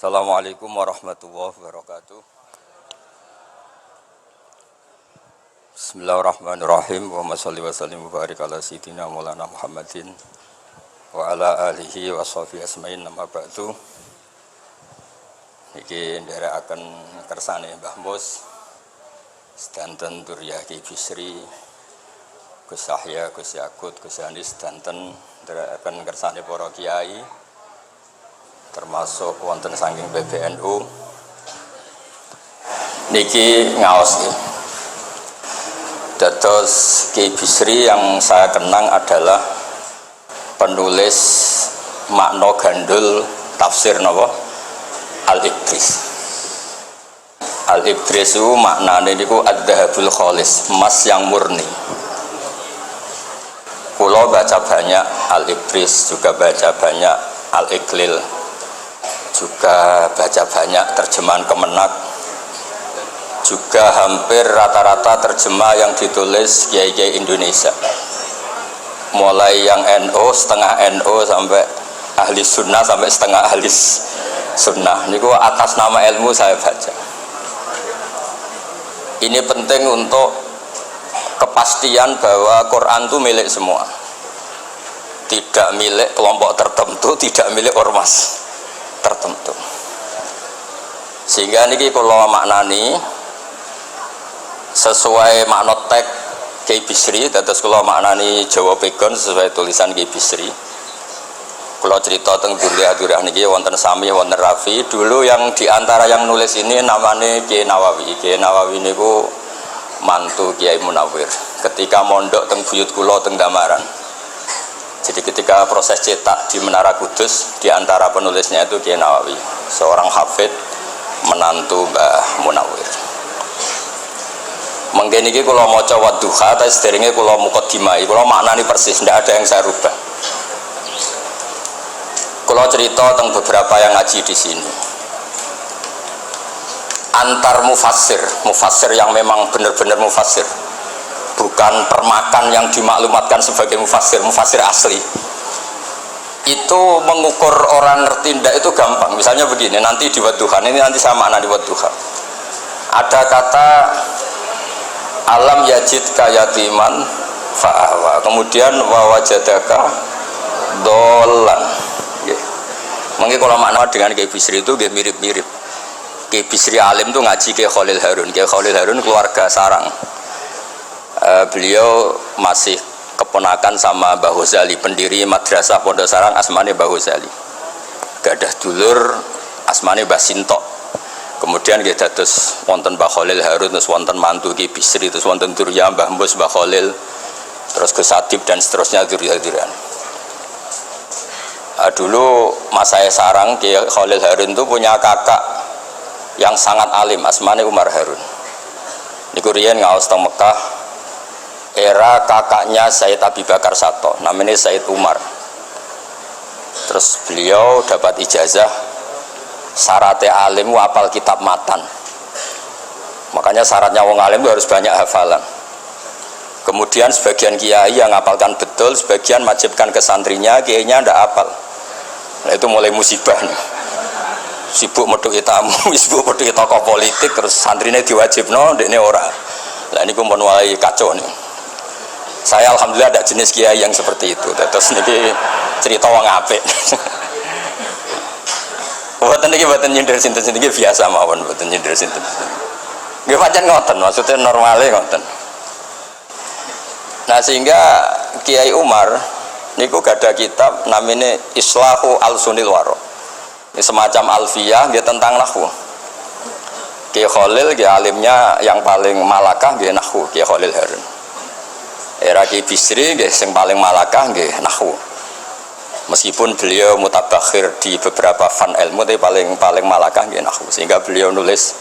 Assalamualaikum warahmatullahi wabarakatuh. Bismillahirrahmanirrahim. Wa sholli wa sallim wa barik ala sayyidina Maulana Muhammadin wa ala alihi wa sahbihi asma'in nama ba'du. Iki nderekaken kersane Mbah Mus sedanten Durya Ki Bisri, Gus Yahya, Gus Yakut, Gus Anis sedanten nderekaken kersane para kiai termasuk wonten saking PBNU niki ngaos nggih. Dados Ki Bisri yang saya kenang adalah penulis makna gandul tafsir napa Al-Ibris. Al-Ibris itu maknane niku ad-dhahabul khalis, emas yang murni. Kula baca banyak Al-Ibris, juga baca banyak Al-Iqlil, juga baca banyak terjemahan Kemenak, juga hampir rata-rata terjemah yang ditulis kiai-kiai Indonesia, mulai yang NO, setengah NO sampai ahli sunnah sampai setengah ahli sunnah. Niku atas nama ilmu saya baca. Ini penting untuk kepastian bahwa Quran itu milik semua, tidak milik kelompok tertentu, tidak milik ormas tertentu. Sehingga niki kula maknani sesuai makna teks Ki Bisri, dados kula maknani Jawa Pegon sesuai tulisan Ki Bisri. Kula cerita teng Durya niki wonten Sami, wonten Rafi. Dulu yang diantara yang nulis ini namanya Kiai Nawawi. Kiai Nawawi niku mantu Kiai Munawir ketika mondok teng buyut kula teng Damaran. Jadi ketika proses cetak di Menara Kudus, di antara penulisnya itu Kiai Nawawi, seorang hafid menantu Mbah Munawir. Mengkene iki kula maca Wadduha, ta sederenge kula mukadimah, kula maknani persis, ndak ada yang saya rubah. Kula cerita tentang beberapa yang ngaji di sini. Antar mufassir yang memang benar-benar mufassir, bukan permakan yang dimaklumatkan sebagai mufassir asli. Itu mengukur orang ngerti ndak itu gampang. Misalnya begini, nanti di Wadduha, ini nanti saya makna di Wadduha. Ada kata alam yajid kayatiman fa'awa, kemudian wawajadaka dolan. Mungkin kalau makna dengan Kiai Bisri itu mirip-mirip. Kiai Bisri alim itu ngaji Kiai Khalil Harun. Kiai Khalil Harun keluarga sarang. Beliau masih keponakan sama Mbah Ghazali, pendiri madrasah Pondok Sarang asmane Mbah Ghazali. Gadah dulur asmane Mbah Sintok. Kemudian nggih dados wonten Mbah Khalil Harun, terus wonten mantu Ki Bisri, terus wonten Durya Mbah Mus, Mbah Khalil, terus Gus Adib dan seterusnya Durya-Duryan. Dulu mas saya sarang Ki Khalil Harun itu punya kakak yang sangat alim asmane Umar Harun. Niku riyen ngaos teng Mekah era kakaknya Sayyid Abi Bakar Sato, namanya Sayyid Umar. Terus beliau dapat ijazah syaratnya alim hafal kitab matan. Makanya syaratnya wong alim itu harus banyak hafalan. Kemudian sebagian kiai yang hafalkan betul, sebagian wajibkan ke santrinya, kiainya ndak hafal. Nah itu mulai musibah nih. Sibuk metuki tamu, sibuk metuki tokoh politik, terus santrinya diwajibno, dekne ora. Lah niku pun mulai kacau nih. Saya alhamdulillah ada jenis kiai yang seperti itu. Terus niki cerita wong apik. Mboten niki mboten nyindir sinten-sinten iki biasa mawon, mboten nyindir sinten. Nggih pancen ngoten, maksudnya normale ngoten. Nah sehingga Kiai Umar niku gada kitab namanya Islahu Al-Sunil Waro. Ini semacam alfiyah nggih tentang nahwu. Kiai Khalil nggih alimnya yang paling malakah nggih nahwu, Kiai Khalil Harun. Era Ki Bisri nggih sing paling malakah nggih nahwu. Meskipun beliau mutabakhir di beberapa fan ilmu, tapi paling malakah nggih nahwu. Sehingga beliau nulis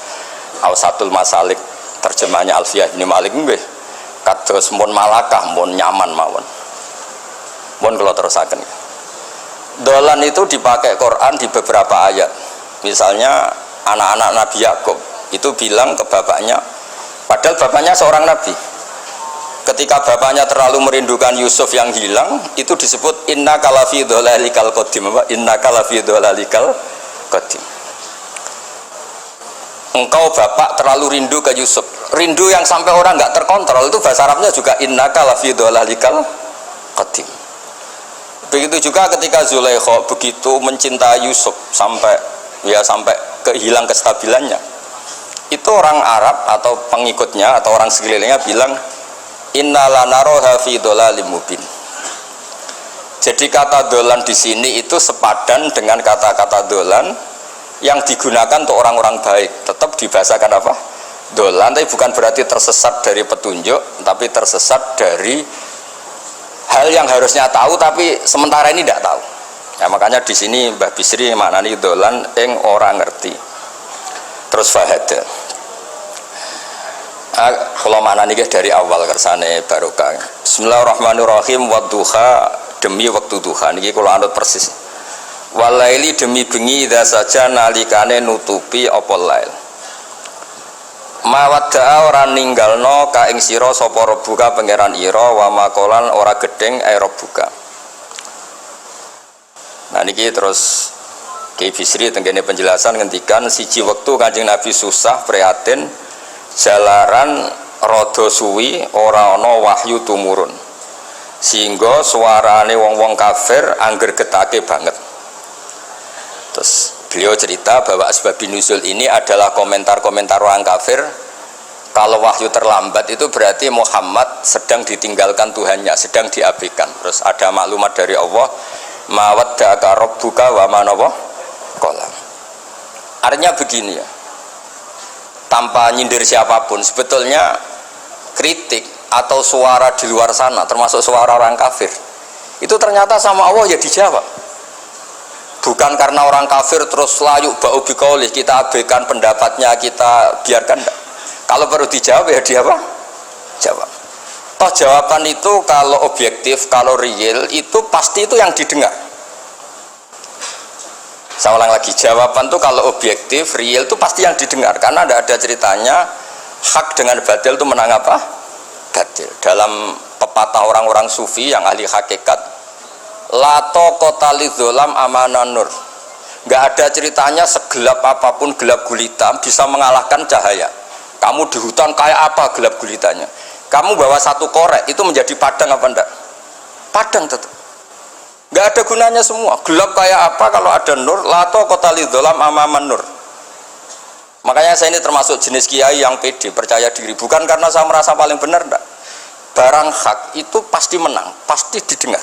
Awsatul Masalik, terjemahnya Alfiyah Ibnu Malik nggih kados mun malakah, mun nyaman mawon. Mun kula terusaken. Dolan itu dipakai Quran di beberapa ayat. Misalnya anak-anak Nabi Yakub itu bilang ke bapaknya, padahal bapaknya seorang nabi. Ketika bapaknya terlalu merindukan Yusuf yang hilang, itu disebut inna kalafi dhalalikal qadim. Inna kalafi dhalalikal qadim. engkau bapak terlalu rindu ke Yusuf. Rindu yang sampai orang nggak terkontrol itu bahasa Arabnya juga innaka lafi dhalalikal qadim. Begitu juga ketika Zulaikha begitu mencintai Yusuf sampai kehilang kestabilannya. Itu orang Arab atau pengikutnya atau orang sekelilingnya bilang innalanaroha fi dhalalim mubin. Jadi kata dolan di sini itu sepadan dengan kata-kata dolan yang digunakan untuk orang-orang baik. Tetap dibahasakan apa? Dolan, tapi bukan berarti tersesat dari petunjuk, tapi tersesat dari hal yang harusnya tahu tapi sementara ini tidak tahu. Ya, makanya di sini Mbah Bisri maknani dolan ing orang ngerti. Terus fahada. Kalau maknani dari awal kersane barokah. Bismillahirrahmanirrahim wadduha demi waktu duha niki kula anut persis. Walaili demi bengi idza saja nalikane nutupi apa lail. Mawadda ora ninggalno ka ing sira sapa rebuka pangeran ira wa makolan ora gedeng rebuka. Nah niki terus Ki Bisri tenggene penjelasan ngendikan siji wektu Kanjeng Nabi susah prihatin jalaran rada suwi ora ana wahyu tumurun. Sehingga suarane wong-wong kafir angger getake banget. Terus beliau cerita bahwa asbabun nuzul ini adalah komentar-komentar orang kafir. Kalau wahyu terlambat itu berarti Muhammad sedang ditinggalkan Tuhannya, sedang diabaikan. Terus ada maklumat dari Allah, mawaddaka rabbuka wa ma qala. Artinya begini ya. Tanpa nyindir siapapun, sebetulnya kritik atau suara di luar sana termasuk suara orang kafir itu ternyata sama Allah ya dijawab, bukan karena orang kafir terus layuk bau bikaulih kita abaikan pendapatnya, kita biarkan. Kalau perlu dijawab ya dia apa? Jawab. Toh jawaban itu kalau objektif, kalau real itu pasti itu yang didengar. Saya ulang lagi, jawaban itu kalau objektif, real itu pasti yang didengar karena tidak ada ceritanya hak dengan batil itu menang apa? Batil. Dalam pepatah orang-orang sufi yang ahli hakikat, lato kotali zolam amanan nur, nggak ada ceritanya segelap apapun gelap gulita bisa mengalahkan cahaya. Kamu di hutan kayak apa gelap gulitanya, kamu bawa satu korek itu menjadi padang apa enggak? Padang tetap nggak ada gunanya semua. Gelap kayak apa kalau ada nur? Lato kotali zolam amanan nur. Makanya saya ini termasuk jenis kiai yang pede, percaya diri, bukan karena saya merasa paling benar, enggak. Barang hak itu pasti menang, pasti didengar.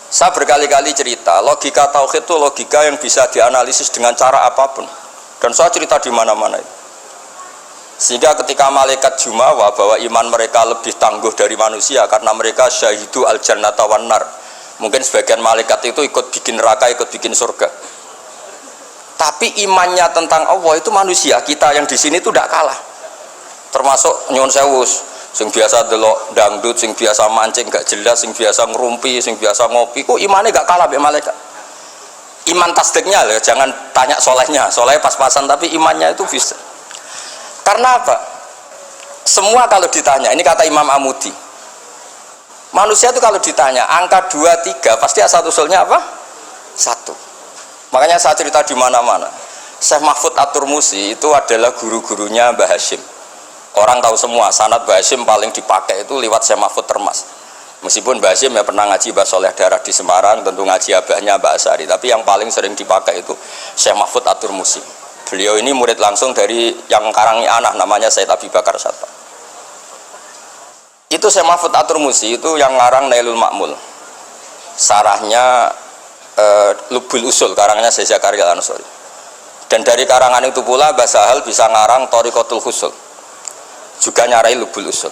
Saya berkali-kali cerita, logika tauhid itu logika yang bisa dianalisis dengan cara apapun. Dan saya cerita di mana-mana itu. Sehingga ketika malaikat jumawa bahwa iman mereka lebih tangguh dari manusia karena mereka syahidu al-jannata wan nar. Mungkin sebagian malaikat itu ikut bikin neraka, ikut bikin surga. Tapi imannya tentang Allah itu manusia kita yang di sini itu tidak kalah. Termasuk nyuwun sewu, sing biasa delok dangdut, sing biasa mancing gak jelas, sing biasa ngerumpi, sing biasa ngopi, kok imannya gak kalah be malaikat. Iman tasdiknya loh, jangan tanya solehnya, soleh pas-pasan tapi imannya itu bisa. Karena apa? Semua kalau ditanya, ini kata Imam Amudi, manusia itu kalau ditanya angka 2, 3 pasti asal usulnya apa? 1. Makanya saya cerita di mana-mana. Syekh Mahfud At-Turmusi itu adalah guru-gurunya Mbah Hashim. Orang tahu semua sanad Mbah Hashim paling dipakai itu lewat Syekh Mahfud Termas. Meskipun Mbah Hashim ya pernah ngaji Mbah Soleh Darah di Semarang, tentu ngaji abahnya Mbah Asari, tapi yang paling sering dipakai itu Syekh Mahfud At-Turmusi. Beliau ini murid langsung dari yang karangi anak namanya Said Abi Bakar Satta. Itu Syekh Mahfud At-Turmusi itu yang ngarang Nailul Ma'mul. Sarahnya Lubul Usul, karangannya Syekh Zakaria Al-Ansori. Dan dari karangan itu pula Mbah Sahal bisa ngarang Thariqatul Husul, juga nyarai Lubul Usul.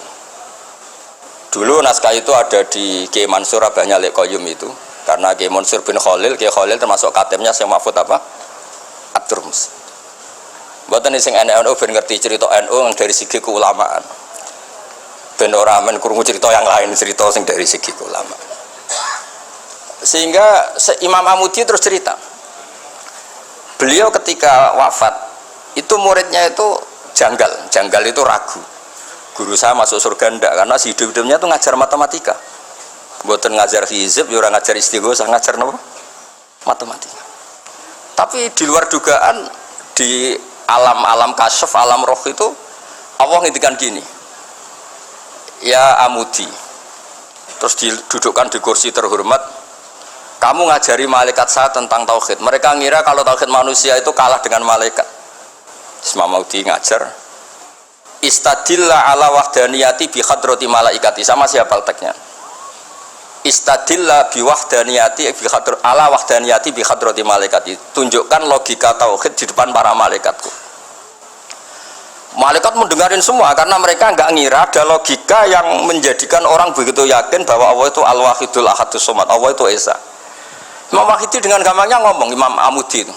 Dulu naskah itu ada di Kiai Mansur Abahnya Lek Qayyum itu, karena Kiai Mansur bin Khalil, Kiai Khalil termasuk katibnya Syekh Mahfud apa? At-Turmus. Mboten sing NU ben ngerti cerita NU dari segi keulamaan. Ben ora men krungu cerita yang lain, cerita sing dari segi keulamaan. Sehingga Imam Amudi terus cerita, beliau ketika wafat itu muridnya itu janggal itu ragu, guru saya masuk surga enggak, karena si hidup-hidupnya itu ngajar matematika, bukan ngajar hizib, ya orang ngajar istighosah, ngajar apa? Matematika. Tapi di luar dugaan di alam kasyaf, alam roh itu Allah ngintikan gini, ya Amudi, terus didudukkan di kursi terhormat, kamu ngajari malaikat saya tentang tauhid. Mereka ngira kalau tauhid manusia itu kalah dengan malaikat. Imam Amudi ngajar, istadilla ala wahdaniyati bi hadrati malaikati. Sama siapa teksnya? Istadilla bi wahdaniyati bi hadr ala wahdaniyati bi hadrati malaikati. Tunjukkan logika tauhid di depan para malaikatku. Malaikat mendengarin semua karena mereka nggak ngira ada logika yang menjadikan orang begitu yakin bahwa Allah itu al-wahidul ahadus somad, Allah itu esa. Imam Wahidi dengan gampangnya ngomong, Imam Amudi itu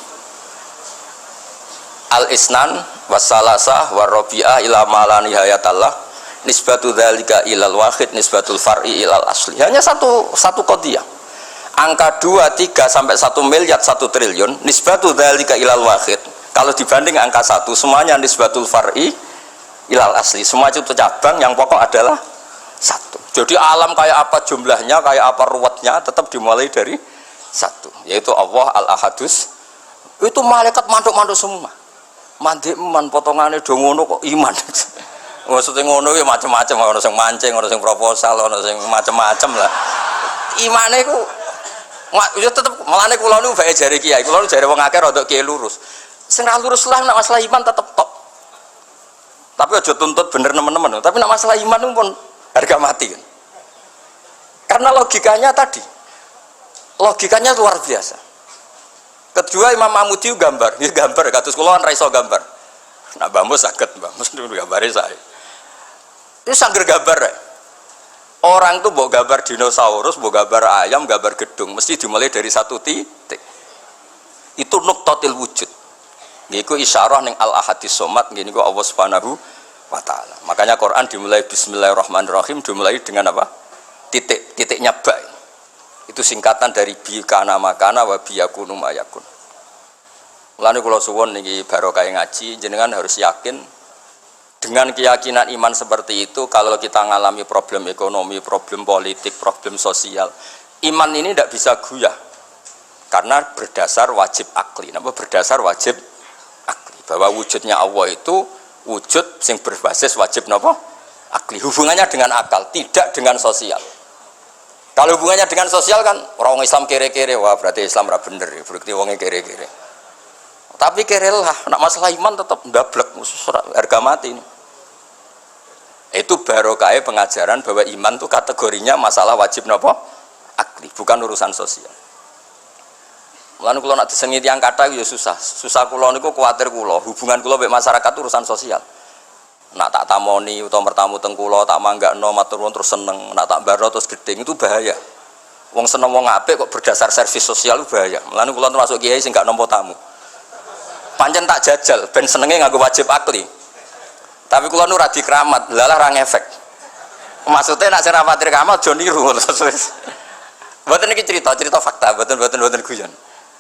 al-isnan wassalasah warrobi'ah ila mala nihayatallah nisbatu dzalika ilal wahid nisbatul far'i ilal asli. Hanya satu qadiyah. Angka 2, 3 sampai 1 miliar 1 triliun nisbatu dzalika ilal wahid. Kalau dibanding angka 1 semuanya nisbatul far'i ilal asli. Semua itu cabang, yang pokok adalah 1. Jadi alam kayak apa jumlahnya, kayak apa ruwetnya tetap dimulai dari 1, yaitu Allah al-ahadus. Itu malaikat mantuk-mantuk semua. Mandik man potongannya do ngono kok iman. Maksudnya ngono ya macam-macam, ono sing mancing, ono sing proposal, ono sing macam-macam lah. Imane ku ya tetep melane kula niku bae jare kiai, kula jare wong akeh rada kiai lurus. Sing ra lurus lah nek masalah iman tetep tok. Tapi aja tuntut bener nemen-nemen, tapi nek masalah iman pun harga mati kan. Karena logikanya tadi. Logikanya luar biasa. Kedua Imam Amudi gambar, dia gambar kados kula kan ra iso gambar. Nah Mbah Mus saged, Mbah Mus niku gambare saya. Itu sangger gambar ya. Orang tuh bawa gambar dinosaurus, bawa gambar ayam, gambar gedung, mesti dimulai dari 1 titik. Itu nuqtatil wujud. Niku isyarah ning al-ahadis somad, niku Allah Subhanahu wa taala. Makanya Quran dimulai bismillahirrahmanirrahim, dimulai dengan apa? Titiknya ba. Itu singkatan dari bi kana makana wa bi yakunu mayakun. Mulane kula suwun niki barokah ngaji, jenengan harus yakin dengan keyakinan iman seperti itu. Kalau kita mengalami problem ekonomi, problem politik, problem sosial, iman ini tidak bisa goyah karena berdasar wajib akli. Napa berdasar wajib akli? Bahwa wujudnya Allah itu wujud yang berbasis wajib napa? Akli. Hubungannya dengan akal, tidak dengan sosial. Kalau hubungannya dengan sosial kan orang Islam kere-kere, wah berarti Islam ra bener, berarti wongnya kere-kere. Tapi kerelah, nak masalah iman tetap ndablek, harga mati ini. Itu barokah pengajaran bahwa iman itu kategorinya masalah wajib napa? Akli, bukan urusan sosial. Mulane kula nak disengit yang kata ya susah. Susah kula niku kuwatir kula, hubungan kula mek masyarakat urusan sosial. Nak tak tamoni utawa bertamu teng kula tak manggakno matur nuwun terus seneng, nak tak baro terus gedeng itu bahaya. Wong seneng wong apik kok berdasar servis sosial itu bahaya. Mulane kula termasuk kiai sing gak nampa tamu. Pancen tak jajal ben senenge nganggo wajib akli. Tapi kula nu ra dikeramat, lalah ra ngefek. Maksudnya nak sing ra pati keramat aja niru ngono wis. Mboten iki cerita fakta, mboten guyon.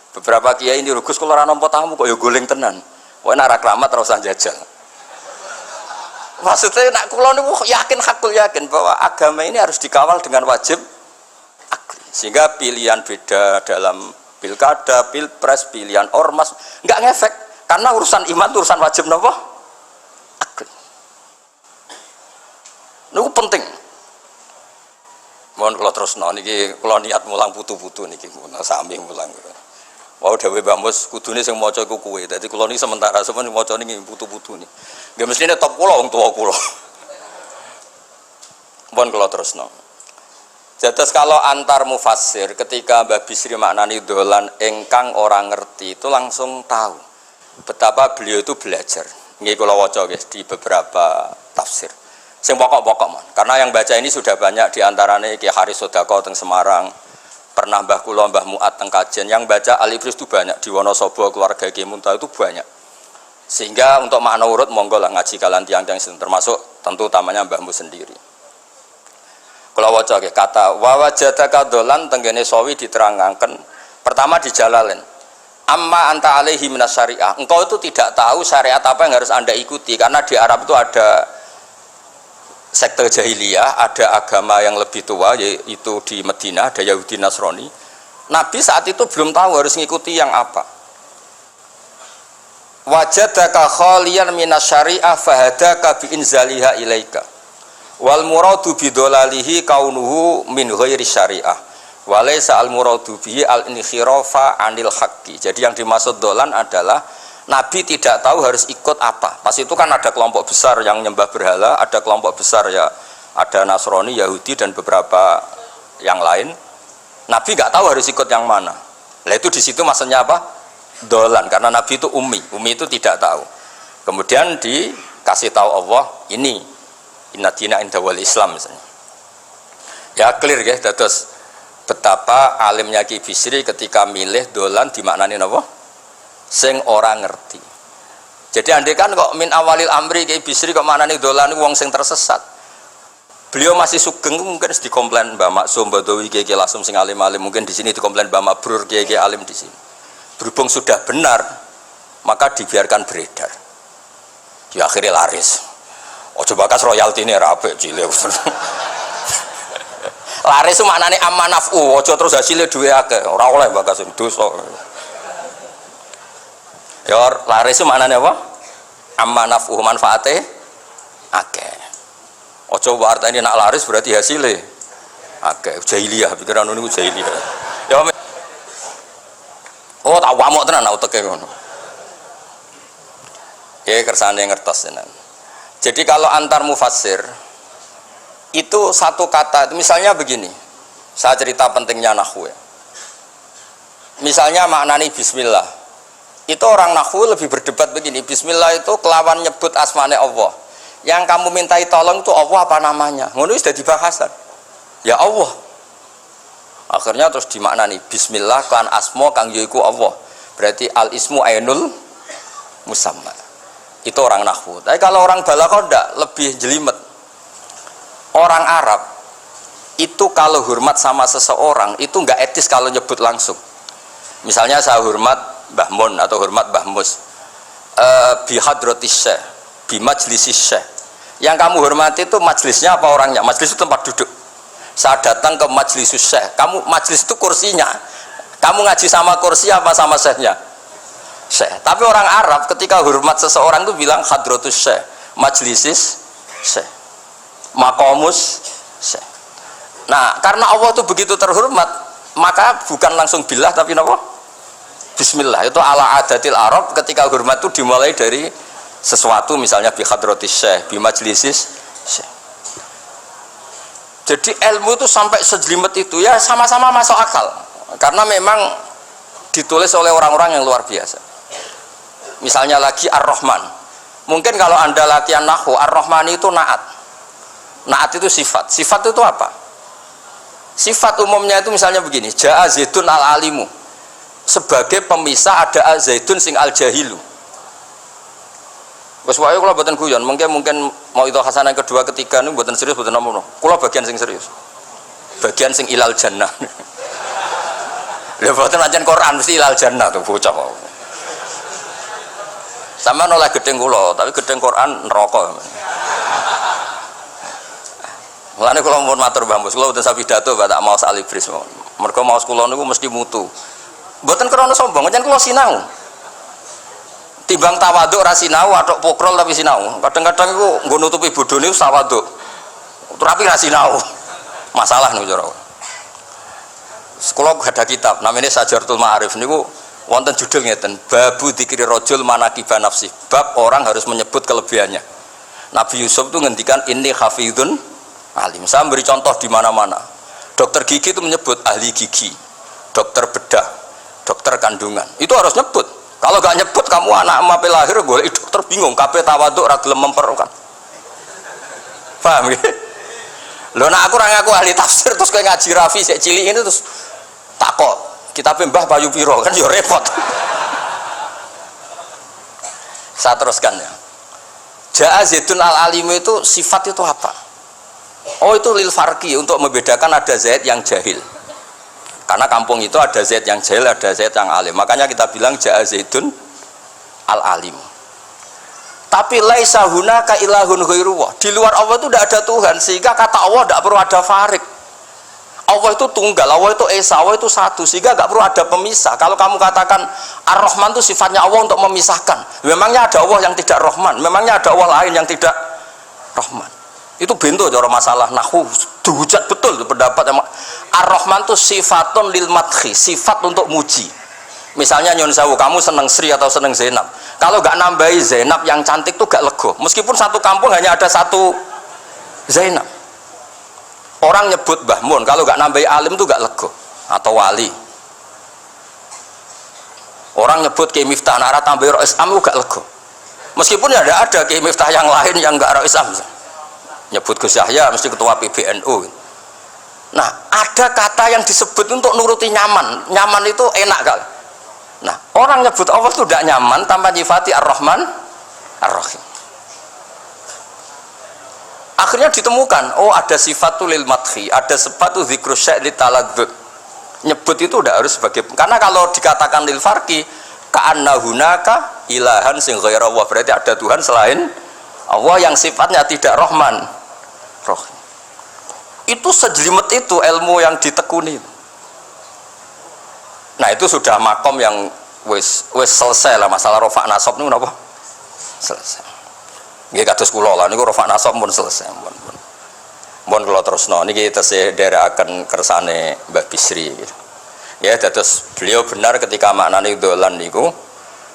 Beberapa kiai ini rugus kula ora nampa tamu kok ya goleng tenan. Kok nek ra keramat ora usah jajal. Maksudnya nak kula niku yakin hakul yakin bahwa agama ini harus dikawal dengan wajib akli. Sehingga pilihan beda dalam pilkada, pilpres, pilihan ormas enggak ngefek. Karena urusan iman itu urusan wajib napa? Akli. Niku penting. Mohon kula terusno niki kula niat mulang putu-putu niki sami mulang. Wau dhewe Mbah Mus kudune sing maca iku kowe. Dadi kula niki sementara sampeyan maca niki putu-putu niki. Nggih mestine top kula wong tuwa kula. Mohon kula terusno. Jados kalau antar mufassir ketika Mbah Bisri maknani dolan engkang orang ngerti itu langsung tahu betapa beliau itu belajar. Nggih kula waca guys di beberapa tafsir. Sing pokok-pokok mon. Karena yang baca ini sudah banyak di antarane Ki Haris Sodako teng Semarang. Pernah Mbah kula Mbah Muat teng Kajen yang baca Al-Ibris itu banyak di Wonosobo keluarga Ki Munta itu banyak. Sehingga untuk makna urut monggo lah ngaji kalian tiang-tiang termasuk tentu utamanya Mbah Mu sendiri. Kula waca nggih kata wa wajadaka dolan tenggene sawi diterangaken pertama di Jalalain. Amma anta alaihi minas syariah. Engkau itu tidak tahu syariat apa yang harus Anda ikuti karena di Arab itu ada sekte jahiliyah, ada agama yang lebih tua yaitu di Madinah ada Yahudi Nasrani. Nabi saat itu belum tahu harus mengikuti yang apa. wajadaka khaliyan minasyari'ah fahadaka biinzaliha ilaika wal muradu bidolalihi kaunuhu min ghairi syari'ah walaysa al muradu bihi al inkhirafa anil haqqi. Jadi yang dimaksud dolan adalah Nabi tidak tahu harus ikut apa. Pas itu kan ada kelompok besar yang nyembah berhala, ada kelompok besar ya, ada Nasrani, Yahudi dan beberapa yang lain. Nabi nggak tahu harus ikut yang mana. Nah itu di situ maksudnya apa? Dolan, karena Nabi itu ummi itu tidak tahu. Kemudian dikasih tahu Allah ini inna dina inda wal Islam misalnya. Ya clear ya, terus betapa alimnya Ki Bisri ketika milih dolan dimaknani apa? Sing orang ngerti. Jadi andai kan kok min awalil amri Ki Bisri kok maknani dolan wong sing tersesat. Beliau masih sugeng mungkin dikomplain Mbak Maksum, Mbak Dowi, Kiai Lasum sing alim-alim, mungkin di sini dikomplain Mbak Mabrur, Kiai alim di sini. Berhubung sudah benar, maka dibiarkan beredar. Di akhirnya laris. Ojo bakas royalti ini rapi cilik. Laris itu maknanya amanafu, ojo terus hasilnya duwe akeh, ora oleh bakas dosa. Ya laris itu maknanya apa? Amanafu manfaate akeh. Ojo artinya nak laris berarti hasilnya akeh. Jahiliyah, pikiran ini jahiliyah. Ya oh tak wamuk tenan uteke ngono. Ya kersane ngertos tenan. Jadi kalau antar mufassir itu satu kata, misalnya begini. Saya cerita pentingnya nahwu ya. Misalnya maknani bismillah. Itu orang nahwu lebih berdebat begini, bismillah itu kelawan nyebut asmane Allah. Yang kamu mintai tolong itu Allah apa namanya? Ngono wis dadi bahasan. Ya Allah. Akhirnya terus dimaknani bismillah kan asma kang yaiku Allah. Berarti al ismu ainul musamma. Itu orang nahwu. Tapi kalau orang balaghah ndak, lebih jelimet. Orang Arab itu kalau hormat sama seseorang itu enggak etis kalau nyebut langsung. Misalnya saya hormat Mbah Mun atau hormat Mbah Mus. Bi hadratis syekh, bi majlisis syekh. Yang kamu hormati itu majlisnya apa orangnya? Majlis itu tempat duduk. Saya datang ke majlis syekh. Kamu majlis itu kursinya. Kamu ngaji sama kursi apa sama syekhnya? Syekh. Tapi orang Arab ketika hormat seseorang itu bilang hadratus syekh, majlisis syekh, maqamus syekh. Nah, karena Allah itu begitu terhormat, maka bukan langsung billah tapi apa? Bismillah. Itu ala adatil Arab, ketika hormat itu dimulai dari sesuatu, misalnya bi hadratis syekh, bi majlisis syekh. Jadi ilmu itu sampai sejelimet itu ya sama-sama masuk akal, karena memang ditulis oleh orang-orang yang luar biasa. Misalnya lagi Ar-Rahman, mungkin kalau anda latihan nahwu, Ar-Rahman itu naat. Naat itu sifat. Sifat itu apa? Sifat umumnya itu misalnya begini, ja'a zaitun al-alimu, sebagai pemisah ada zaitun sing al-jahilu. Wes wae kula mboten guyon, mungkin mau itu hasanah kedua ketiga niku mboten serius mboten nomo. Kula bagian sing serius. Bagian sing ilal jannah. Lha mboten ancen Quran mesti ilal jannah tuh bocah kok. Sama nolak gedeng kula, tapi gedeng Quran neraka. Mulane kula mohon matur Mbah Mus, kula mboten sapidato Pak tak maos alibris. Mergo maos kula niku mesti mutu. Mboten krana sombong, pancen kula sinau. Timbang tawaduk ra sinau, atok pokrol tapi sinau. Kadang-kadang iku nggo nutupi bodhone tawaduk. Tapi ra sinau. Masalah niku cara. Sekolah ada kitab namanya Sajaratul Ma'arif niku wonten judul ngeten, babu dzikri rajul manaqiba nafsi. Bab orang harus menyebut kelebihannya. Nabi Yusuf itu ngendikan inni hafidun alim. Saya beri contoh di mana-mana. Dokter gigi itu menyebut ahli gigi, dokter bedah, dokter kandungan. Itu harus nyebut. Kalau gak nyebut kamu anak emak lahir boleh dokter bingung, kabeh tawaduk ra gelem memperlukan. Paham ya? Lho nek aku ora ngaku ahli tafsir terus kowe ngaji Rafi sik cilik ini terus takok, kitab Mbah Bayu Piro kan ya repot. Saya teruskan ya. Ja'a zaitun al-alim itu sifat itu apa? Oh itu lil farqi, untuk membedakan ada Zaid yang jahil. Karena kampung itu ada Zaid yang jahil, ada Zaid yang alim. Makanya kita bilang ja'a zaitun al-alim. Tapi laisa hunaka ilahun ghairuwah. Di luar Allah itu tidak ada Tuhan, sehingga kata Allah tidak perlu ada farik. Allah itu tunggal, Allah itu esa, Allah itu satu, sehingga nggak perlu ada pemisah. Kalau kamu katakan Ar-Rahman itu sifatnya Allah untuk memisahkan, memangnya ada Allah yang tidak Rahman, memangnya ada Allah lain yang tidak Rahman. Itu bento cara masalah nahwu, dihujat betul pendapat Ar-Rahman itu sifatun lil madhi, sifat untuk muji. Misalnya nyun sewu, kamu seneng Sri atau seneng Zainab, kalau nggak nambahi Zainab yang cantik tuh gak lego, meskipun satu kampung hanya ada satu Zainab. Orang nyebut Mbah Mun, kalau nggak nambahi alim tuh gak lego, atau wali. Orang nyebut Ki Miftah nara tambahi Rois Am gak lego, meskipun ya ada Ki Miftah yang lain yang gak Rois Am. Nyebut Gus Yahya mesti ketua PBNU. Nah, ada kata yang disebut untuk nuruti nyaman. Nyaman itu enak kali. Nah, orang nyebut Allah itu tidak nyaman tanpa nyifati Ar-Rahman Ar-Rahim. Akhirnya ditemukan, oh ada sifatul lil madhi, ada sifatu dzikru syai' li taladzuq. Nyebut itu udah harus sebagai, karena kalau dikatakan lil farqi ka'anna hunaka ilahan sing ghaira Allah, berarti ada Tuhan selain Allah yang sifatnya tidak Rahman Rahim. Itu sejelimet itu ilmu yang ditekuni. Nah, itu sudah makom yang wis selesai lah masalah rofa nasab niku napa? Selesai. Nggih kados kula lah niku rofa nasab pun selesai. Mun kula terusno niki tesih nderekaken kersane Mbah Bisri. Ya, dados beliau benar ketika maknane dolan niku.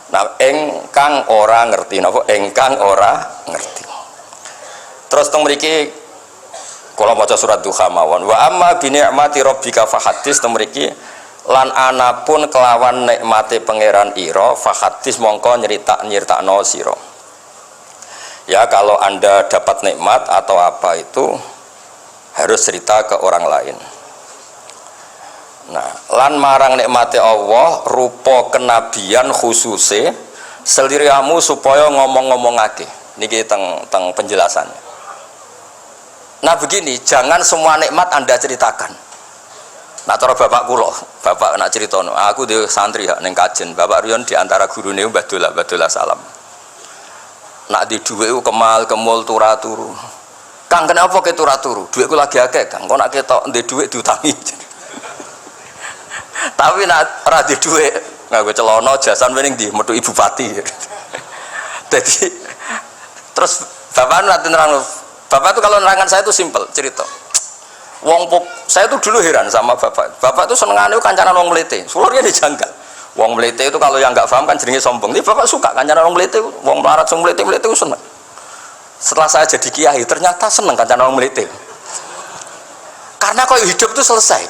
Nah, engkang ora ngerti napa? Engkang ora ngerti. Terus teng mriki kula maca surat Duha mawon. Wa amma bi ni'mati rabbika fahadits teng mriki lan anapun kelawan nikmate pangeran ira fahadits mongko nyeritakno sira. Ya, kalau Anda dapat nikmat atau apa itu harus cerita ke orang lain. Nah, lan marang nikmate Allah rupa kenabian khususe seliramu supaya ngomong-ngomongake. Niki teng penjelasannya. Nah, begini, jangan semua nikmat Anda ceritakan. Nah, cara bapak kula, bapak nak ceritono, aku dhewe santri hak ning kajen, Bapak Riyon di antara gurune Mbah Dola Salam. Nak di dhuwit ku kemal kemul turu. Kang kenapa ke turu? Dhuwitku lagi akeh, Kang. Kok nak ketok ndek dhuwit diutangi. Tapi nak ora di dhuwit, nganggo celana jasan wening ndi metu Ibu Pati. Jadi terus bapak nanti nerang, bapak itu kalau nerangan saya itu simpel cerita. Saya tuh dulu heran sama bapak. Bapak tuh senengane kancanan wong mlete. Sulurnya dijanggal. Wong mlete itu kalau yang nggak paham kan jenenge sombong. Ini bapak suka kancanan wong mlete, wong melarat wong mlete itu seneng. Setelah saya jadi kiai ternyata seneng kancanan wong mlete. Karena kok hidup itu selesai.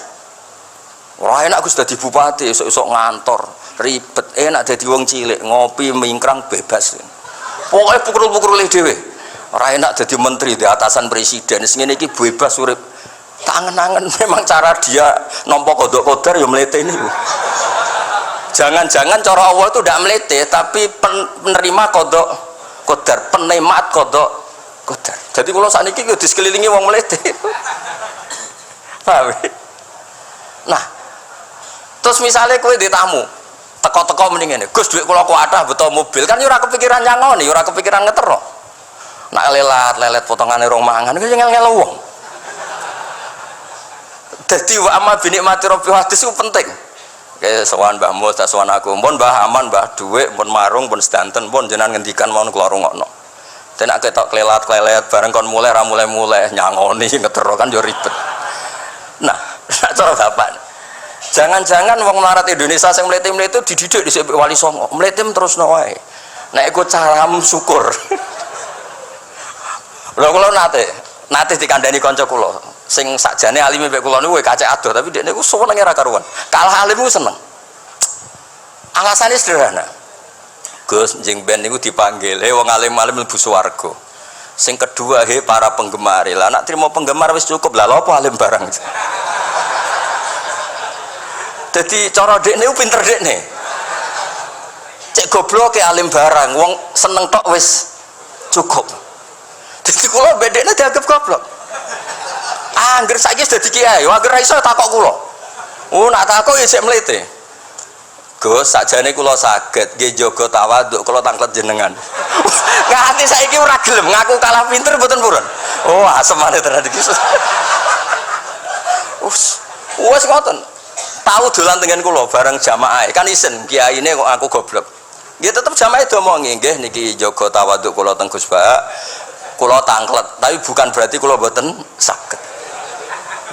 Wah, enak Gus dadi bupati, esuk-esuk ngantor, ribet, enak dadi wong cilik, ngopi mingkrang bebas. Pokoknya pukul-pukul dhewe. Ora enak dadi menteri di atasan presiden, sing ngene iki bebas urip. Tangan-tangan memang cara dia nampa kodok kodar ya mlete ini. Jangan-jangan cara Allah itu tidak melete, tapi penerima kodok kodar, penemat kodok kodar. Jadi kalau saat ini di sekelilingi wong melete. Paham? Nah, terus misalnya kowe di tamu, teko-teko mendingan, Gus duit kalau kuatah betul mobil, kan ora kepikiran nyangoni, ora kepikiran ngetero. Nak lelet potongannya rong mangan, itu ngel-ngel wong. Jadi wa amma bi nikmati rabbil hadis itu penting. Kayak sowan Mbah Mus, sowan aku, pun Mbah Aman, Mbah Duwek, pun Marung, pun sedanten, pun jenengan ngendikan mau kula rungokno. Dan aku ketok klelet bareng kon mulai ra mulai nyangoni ngetero kan yo ribet. Nah, cara bapak. Jangan-jangan wong melarat Indonesia sing mlete-mlete dididik dhisik Wali Songo. Mlete terusno wae. Nek iku caramu syukur. Lha kula nate dikandani kanca kula. Sing sakjane alime mek kula niku kacek adoh tapi dekne niku senenge ra karuan. Kalah alim ku seneng. Alasannya sederhana. Gus njing ben niku dipanggil, wong alim-alim mlebu swarga. Sing kedua para penggemar. Lah nek trimo penggemar wis cukup lah lha apa alim barang. Dadi cara dekne ku pinter dekne. Cek gobloke alim barang, wong seneng tok wis cukup. Dadi kula bedekne dianggap goblok. Angger saiki wis dadi kiai, angger ra iso takok kula. Oh, nak takok ya sik mlete. Gus, sakjane kula saged nggih jaga tawaduk kula tanglet jenengan. Nganti saiki ora gelem ngaku kalah pinter mboten purun. Oh, asemane tenan iki. Wes ngoten. Tahu dolan tengen kula bareng jamaah. Kan isen kiyaine kok aku goblok. Nggih tetep jamaah domongi nggih niki jaga tawaduk kula teng Gus Ba. Kula tangklet, tapi bukan berarti kula mboten saged.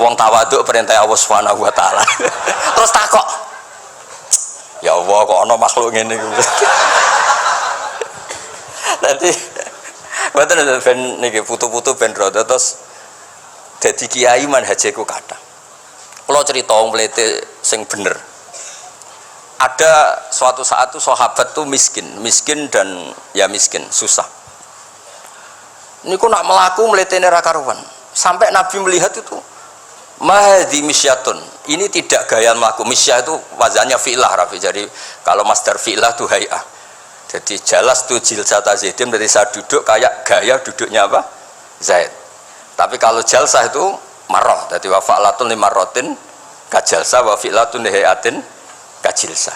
Wong tawaduk perintah Allah Subhanahu wa taala. Terus takok. Ya Allah kok ana makhluk ngene iki. Nanti mboten ben niki putu-putu ben rada terus dadi kiai manhajeku kathah. Kula cerita wong mlete sing bener. Ada suatu saat tuh sahabat tuh miskin dan ya miskin, susah. Niku nak melaku mletene ra karuan. Sampai Nabi melihat itu mahdi misyatun. Ini tidak gaya melaku. Misyah itu wazannya fi'lah Rafi. Jadi kalau masdar fi'lah itu hay'ah. Jadi jalas tu jilsata Zaidin dari saya duduk kayak gaya duduknya apa? Zaid. Tapi kalau jalsah itu marrah. Jadi wa fa'latun limarratin kajalsah wa fi'latun lihayatin kajilsah.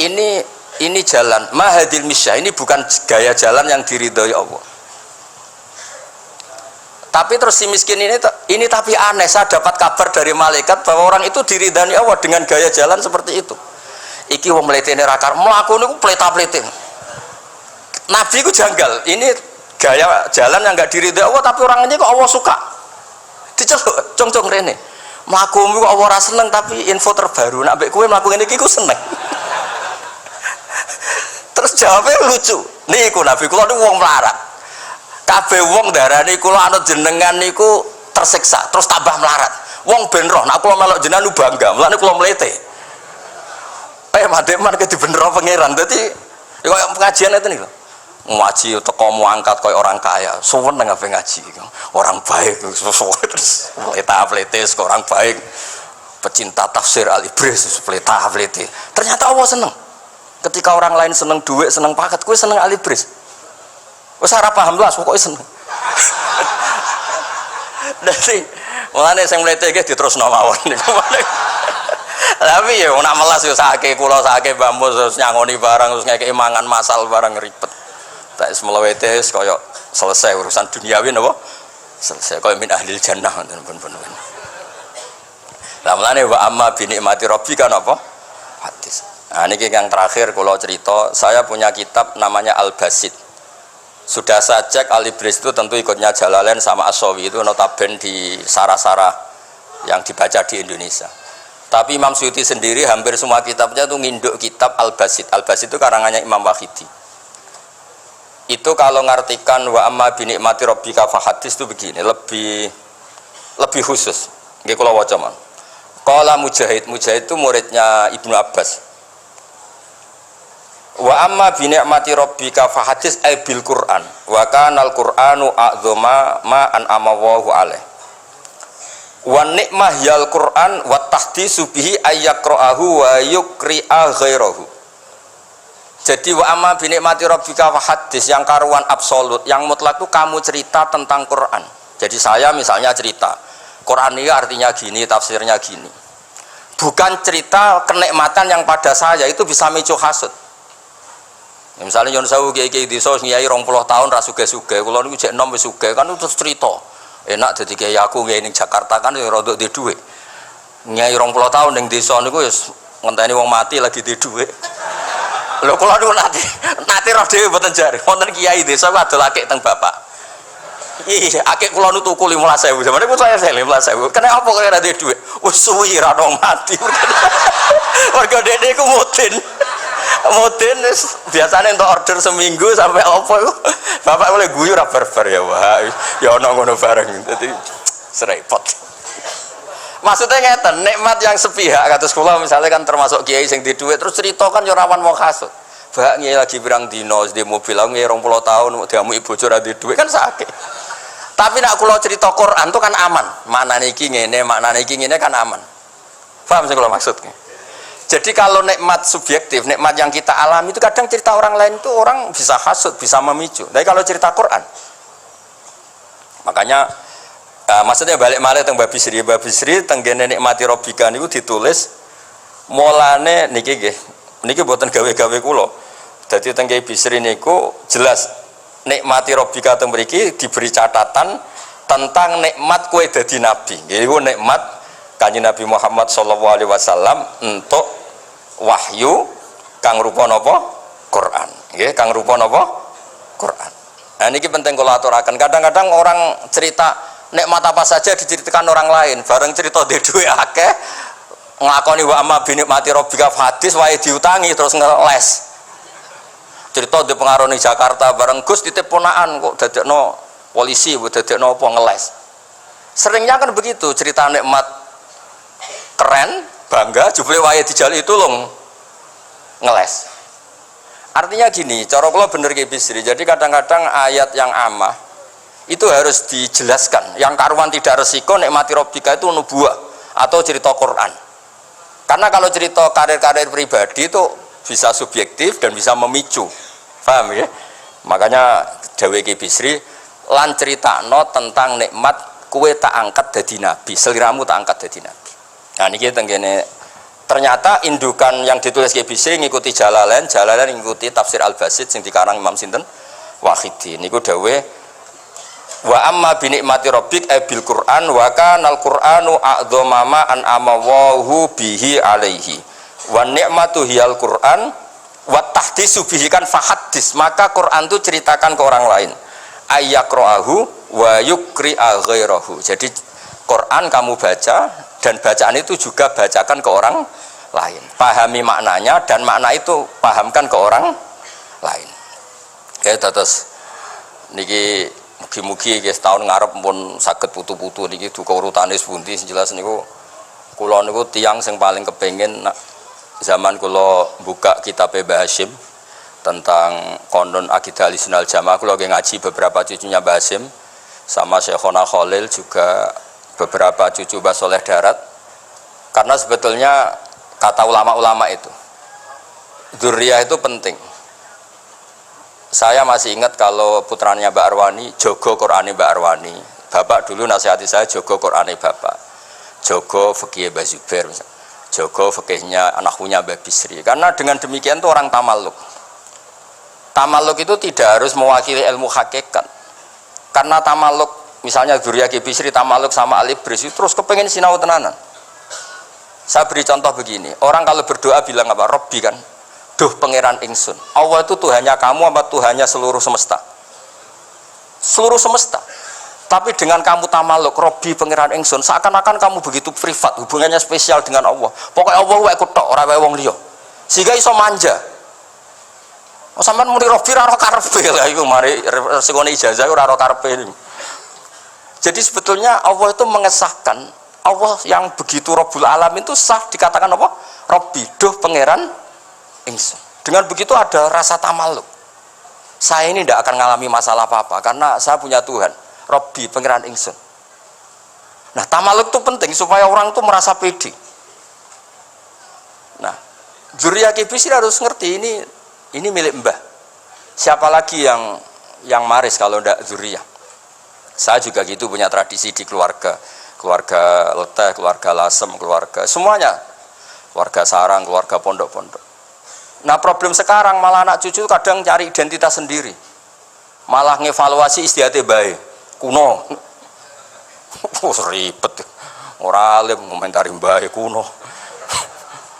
Ini jalan mahadil misyah. Ini bukan gaya jalan yang diridhoi Allah. Tapi terus si miskin ini tapi aneh, saya dapat kabar dari malaikat bahwa orang itu diridani Allah dengan gaya jalan seperti itu. Iki wong mletene rakar mlaku niku pleta-plete. Nabi ku janggal. Ini gaya jalan yang enggak diridai Allah tapi orangnya kok Allah suka. Diceluk cong-cong rene. Mlaku kok Allah ora seneng tapi info terbaru nek mbek kowe mlaku ngene iki ku seneng. Terus jawabnya lucu. Niku Nabi kula niku wong melarat. Kabeh wong darani kula anut jenengan niku tersiksa terus tambah melarat. Wong ben roh nek kula melok jenengan bangga. Mulane kula mlete. Mademan ke dibener pangeran. Dadi kaya pengajian itu nih lho. Ngaji teko angkat kaya orang kaya. Suweneng ape ngaji. Orang baik terus pleta-plete orang baik. Pecinta tafsir Al-Ibris pleta-plete. Ternyata Allah seneng. Ketika orang lain seneng duit, seneng paket, kowe seneng Al-Ibris. Wes ora paham lah, pokoke seneng. Dadi mulane sing mlete iki diterusno mawon niku. Tapi ya nak melas yo sake kula sake bambu terus nyangoni barang terus ngekeki mangan masal barang ribet. Tak semlewete wis kaya selesai urusan duniawi napa? Selesai kaya min ahlil jannah ngoten pun. Lah mulane wa amma bi nikmati rabbika napa? Hadis. Nah niki yang terakhir kula cerita, saya punya kitab namanya Al-Basit. Sudah saya cek Al-Ibris itu tentu ikutnya Jalalain sama As-Sawi itu notabene di Sarah-Sarah yang dibaca di Indonesia. Tapi Imam Suyuti sendiri hampir semua kitabnya itu nginduk kitab Al-Basit. Al-Basit itu karangannya Imam Wahidi. Itu kalau ngartikan wa amma bi nikmati rabbika fahadis itu begini, lebih khusus. Nggih kula waca mon. Qala Mujahid itu muridnya Ibnu Abbas. Wa amma bi nikmati rabbika fahadis ay bil Qur'an. Wa kana al-Qur'anu a'dzama ma an'ama Allahu alaih. Wa nikmah yal Qur'an wa tahdisu bihi ayyaqra'ahu wa yuqri'a ghairahu. Jadi wa amma bi nikmati rabbika wa hadis yang karuan absolut, yang mutlak itu kamu cerita tentang Quran. Jadi saya misalnya cerita Quran ini artinya gini, tafsirnya gini. Bukan cerita kenikmatan yang pada saya itu bisa micu hasud. Ya, misalnya nyon sewu kiai-kiai desa nyai 20 tahun ra sugih-sugih, kula niku jek enom wis sugih kan terus cerita. Enak dadi kiai aku kiai ning Jakarta kan ya rada duwe dhuwit. Nyai 20 tahun ning desa niku wis ngenteni wong mati lagi duwe dhuwit. Lho kula niku nate roh dhewe mboten jare. Wonten kiai desa adol akik teng bapak. Iya, akik kula nu tuku 15.000. Samane kok saya 15.000. Kenapa kok ora duwe dhuwit? Wis suwi ra ono mati. Warga dene ku mudin. Mudin biasane entuk order seminggu sampai apa iku. Bapak boleh guyu ra barbar ya, wah. Ya ono ngono bareng. Dadi serepot. Maksudnya ngeten, nikmat yang sepihak kados kula misalnya kan termasuk kiai sing di dhuwit terus cerita kan yo rawan wong hasud. Bak kiai lagi pirang dino di mobil aku 20 tahun diamuki bojo ra di dhuwit kan sakit. Tapi nek kula cerita Quran itu kan aman. Maknane iki ngene, maknane iki ngene kan aman. Paham sing kula maksudnya? Jadi kalau nikmat subjektif, nikmat yang kita alami itu kadang cerita orang lain itu orang bisa hasud, bisa memicu. Tapi kalau cerita Quran, makanya maksudnya balik malih teng Bab Bisri tenggene nikmati Rabbika niku ditulis mulane niki nggih. Niki mboten gawe-gawe kula. Dadi teng Bisri niku jelas nikmati Rabbika teng mriki diberi catatan tentang nikmat kowe dadi nabi. Nggih iku nikmat Kanjeng Nabi Muhammad sallallahu alaihi wasallam untuk wahyu kang rupa napa? Quran. Nggih, kang rupa napa? Quran. Nah niki penting kula aturaken. Kadang-kadang orang cerita nikmat apa saja diceritakan orang lain, bareng cerita dhe duwe akeh nglakoni wa amma bi nikmati rabbika hadis wae diutangi terus ngeles. Cerita di pengaruh di Jakarta bareng Gus titip ponaan kok dadekno polisi, dadekno apa ngeles. Seringnya kan begitu, cerita nikmat keren, bangga, jebule wae dijali itu long ngeles. Artinya gini, cara kula bener Ki Bisri. Jadi kadang-kadang ayat yang amah itu harus dijelaskan. Yang karuan tidak resiko nikmati rabbika itu nubuah atau cerita Quran. Karena kalau cerita karir-karir pribadi itu bisa subjektif dan bisa memicu. Paham ya? Makanya dawuh Ki Bisri lan critakno tentang nikmat kue tak angkat dadi nabi, seliramu tak angkat dadi nabi. Nah niki tenggene ternyata indukan yang ditulis Ki Bisri ngikuti Jalalain ngikuti tafsir Al-Basit sing dikarang Imam sinten Wahidi. Niku dawuh wa amma bi nikmati rabbik bil Qur'an wa kanal Qur'anu a'dzama ma an amawahu bihi alaihi wa nikmatu hiyal Qur'an wa tahdisu bihi kan fahaddis, maka Quran itu ceritakan ke orang lain, ayyaqra'ahu wa yukri'a ghairahu. Jadi Quran kamu baca dan bacaan itu juga bacakan ke orang lain, pahami maknanya dan makna itu pahamkan ke orang lain. Kayak terus niki mugi-mugi guys tahun ngarep pun saged putu-putu niki duka urutane pundi jelas niku kula niku tiyang sing paling kepengin zaman kula buka kitab Mbah Hasyim tentang konon akidah Ahlussunnah Jamaah, kula ngaji beberapa cucunya Mbah Hasyim sama Syekhona Khalil juga beberapa cucu Mbah Soleh Darat. Karena sebetulnya kata ulama-ulama itu dzurriyah itu penting. Saya masih ingat kalau putranya Mbak Arwani jogo Qur'ane Mbak Arwani, bapak dulu nasihati saya jogo Qur'ane bapak, jogo fikih Mbah Zubair, jogo fikihnya anaknya Mbah Bisri. Karena dengan demikian tuh orang tamaluk. Tamaluk itu tidak harus mewakili ilmu hakikat. Karena tamaluk, misalnya dzurriyah Ki Bisri tamaluk sama Al-Ibris terus kepengen sinau tenanan. Saya beri contoh begini, orang kalau berdoa bilang apa? Robbi kan, duh pangeran ingsun. Allah itu Tuhannya kamu apa Tuhannya seluruh semesta? Seluruh semesta. Tapi dengan kamu tamaluk, Robbi pangeran ingsun, seakan-akan kamu begitu privat, hubungannya spesial dengan Allah. Pokoknya Allah wae kutok, ora wae wong liya. Sehingga iso manja. Oh, sampean muni Robbi ora karepe lha iku mari resikone ijazah ora karepe. Jadi sebetulnya Allah itu mengesahkan, Allah yang begitu Rabbul Alamin itu sah dikatakan apa? Robbi, duh pangeran ingsun. Dengan begitu ada rasa tamaluk. Saya ini tidak akan mengalami masalah apa-apa karena saya punya Tuhan, Robbi pangeran ingsun. Nah, tamaluk itu penting supaya orang itu merasa pede. Nah, dzurriyah Ki Bisri harus ngerti ini milik Mbah. Siapa lagi yang maris kalau tidak dzurriyah? Saya juga gitu punya tradisi di keluarga leteh, keluarga lasem, keluarga semuanya, keluarga sarang, keluarga pondok-pondok. Nah problem sekarang malah anak cucu kadang cari identitas sendiri, malah ngevaluasi istiadatnya baik, kuno, ribet, ora alim ngomentari baik kuno,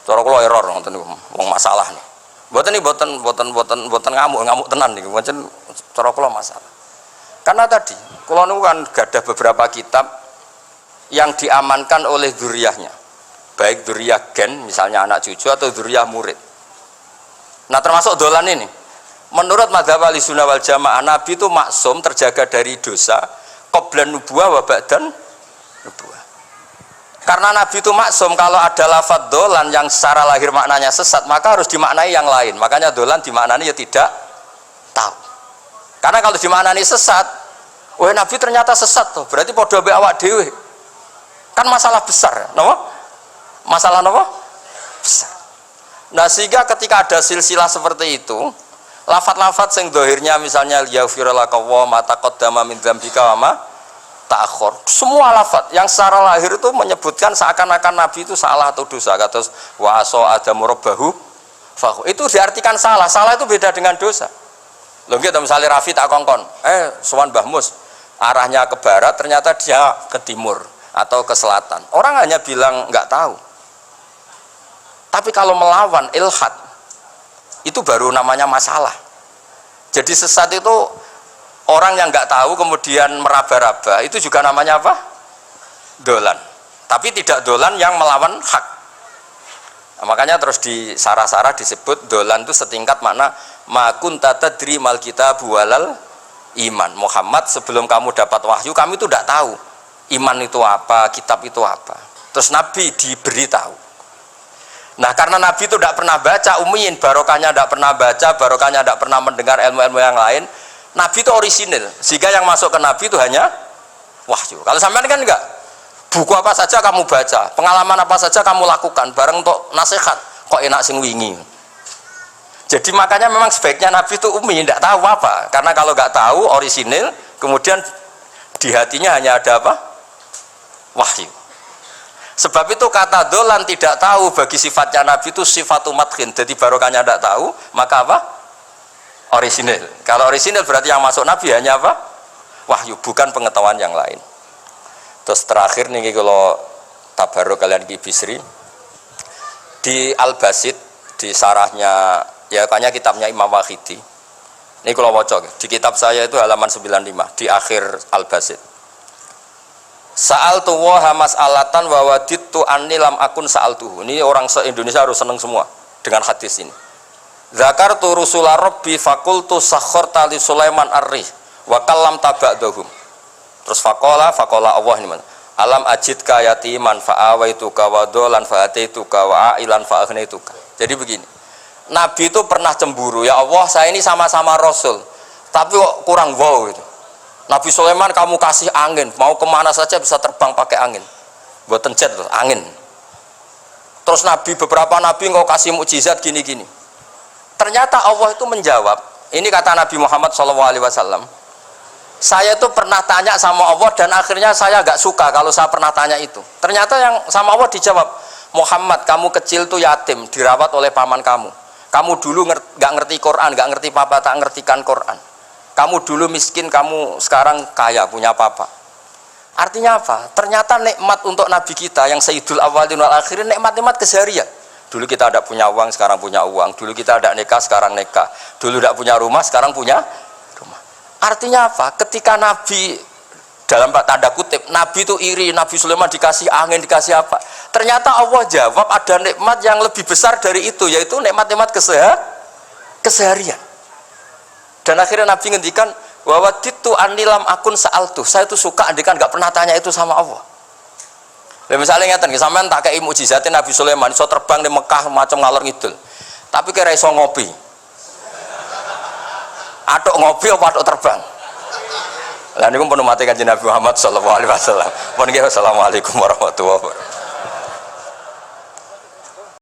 cara kalau error nonton wong masalah nih, buatan ngamuk tenan nih, macam cara kalau masalah. Karena tadi, kalau nu kan gadah beberapa kitab yang diamankan oleh dzurriyahnya, baik dzurriyah gen, misalnya anak cucu atau dzurriyah murid. Nah termasuk dolan ini, menurut madzhab Ahlussunnah wal Jamaah, Nabi itu maksum terjaga dari dosa, qablan nubuwah wa ba'dan nubuwah. Karena Nabi itu maksum, kalau ada lafadz dolan yang secara lahir maknanya sesat, maka harus dimaknai yang lain. Makanya dolan dimaknai ya tidak tahu. Karena kalau dimaknai sesat, wah Nabi ternyata sesat tuh, berarti podo be awak dewe. Kan masalah besar, no? Masalah apa? Besar. Nah sehingga ketika ada silsilah seperti itu, lafat-lafat sing dohirnya misalnya yaghfirulaka wa ma taqaddama min dzambika wa ma ta'akhkhar, semua lafat yang secara lahir itu menyebutkan seakan-akan Nabi itu salah atau dosa. Kata wa asa adamu rabbahu fahu, itu diartikan salah. Salah itu beda dengan dosa. Lho nggih misalnya Rafi tak kongkon, sowan Mbah Mus arahnya ke barat ternyata dia ke timur. atau ke selatan. Orang hanya bilang nggak tahu. Tapi kalau melawan ilhad, itu baru namanya masalah. Jadi sesat itu orang yang nggak tahu kemudian meraba-raba, itu juga namanya apa? Dolan. Tapi tidak dolan yang melawan hak. Nah, makanya terus di sarah-sarah disebut dolan itu setingkat makna ma kunta tadri mal kitab walal iman. Muhammad, sebelum kamu dapat wahyu, kami itu tidak tahu iman itu apa, kitab itu apa. Terus Nabi diberi tahu. Nah, karena Nabi itu tidak pernah baca, ummiin, barokahnya tidak pernah baca, barokahnya tidak pernah mendengar ilmu-ilmu yang lain. Nabi itu orisinil, sehingga yang masuk ke Nabi itu hanya wahyu. Kalau sampean kan enggak, buku apa saja kamu baca, pengalaman apa saja kamu lakukan, bareng untuk nasihat, kok enak sing wingi. Jadi makanya memang sebaiknya Nabi itu ummi, tidak tahu apa, karena kalau nggak tahu orisinil, kemudian di hatinya hanya ada apa? Wahyu. Sebab itu kata dolan tidak tahu bagi sifatnya Nabi itu sifatu madkhin. Jadi barokahnya tidak tahu, maka apa? Orisinil. Kalau orisinil berarti yang masuk Nabi hanya apa? Wahyu, bukan pengetahuan yang lain. Terus terakhir nih kalau tabaruk kalian di Bisri di Al-Basit, di sarahnya ya kayaknya kitabnya Imam Wahidi. Ini kalau wocok di kitab saya itu halaman 95 di akhir Al-Basit. Sa'altu wa mas'alatan wa wadittu anni lam akun sa'altuhu. Ini orang se-Indonesia harus senang semua dengan hadis ini. Zakartu rusula rabbi fakultu sakharta li Sulaiman ar-rih wa kallam taba'dahum. Terus faqala Allah ini mana? Alam ajidka yatiman fa'awaituka wa dolan fa'ataituka wa ailan fa'agnaituka. Jadi begini. Nabi itu pernah cemburu, ya Allah saya ini sama-sama Rasul tapi kok kurang wow gitu. Nabi Sulaiman kamu kasih angin, mau kemana saja bisa terbang pakai angin, buatan jet loh, angin. Terus Nabi, beberapa Nabi engkau kasih mukjizat gini-gini. Ternyata Allah itu menjawab, ini kata Nabi Muhammad SAW, saya itu pernah tanya sama Allah dan akhirnya saya agak suka kalau saya pernah tanya itu. Ternyata yang sama Allah dijawab, Muhammad kamu kecil tuh yatim, dirawat oleh paman kamu. Kamu dulu nggak ngerti Quran, nggak ngerti papa, tak ngertikan Quran. Kamu dulu miskin, kamu sekarang kaya, punya papa. Artinya apa? Ternyata nikmat untuk Nabi kita yang Sayyidul Awwalin wal Akhirin, nikmat-nikmat keseharian. Dulu kita tidak punya uang, sekarang punya uang. Dulu kita tidak nikah, sekarang nikah. Dulu tidak punya rumah, sekarang punya rumah. Artinya apa? Ketika Nabi, dalam tanda kutip, Nabi itu iri, Nabi Sulaiman dikasih angin, dikasih apa. Ternyata Allah jawab ada nikmat yang lebih besar dari itu, yaitu nikmat-nikmat keseharian. Dan akhirnya Nabi ngendikan bahwa itu anilam akun sa'altu. Saya itu suka andikan nggak pernah tanya itu sama Allah. Dan misalnya ngeten, sampean tak kei mukjizatin Nabi Sulaiman iso terbang di Mekah macam ngalor ngidul. Tapi kira iso ngopi. Atuk ngopi apa atuk terbang? Lah niku pun mati kanjeng Nabi Muhammad sallallahu alaihi wasallam. Pun nggih assalamualaikum warahmatullahi wabarakatuh.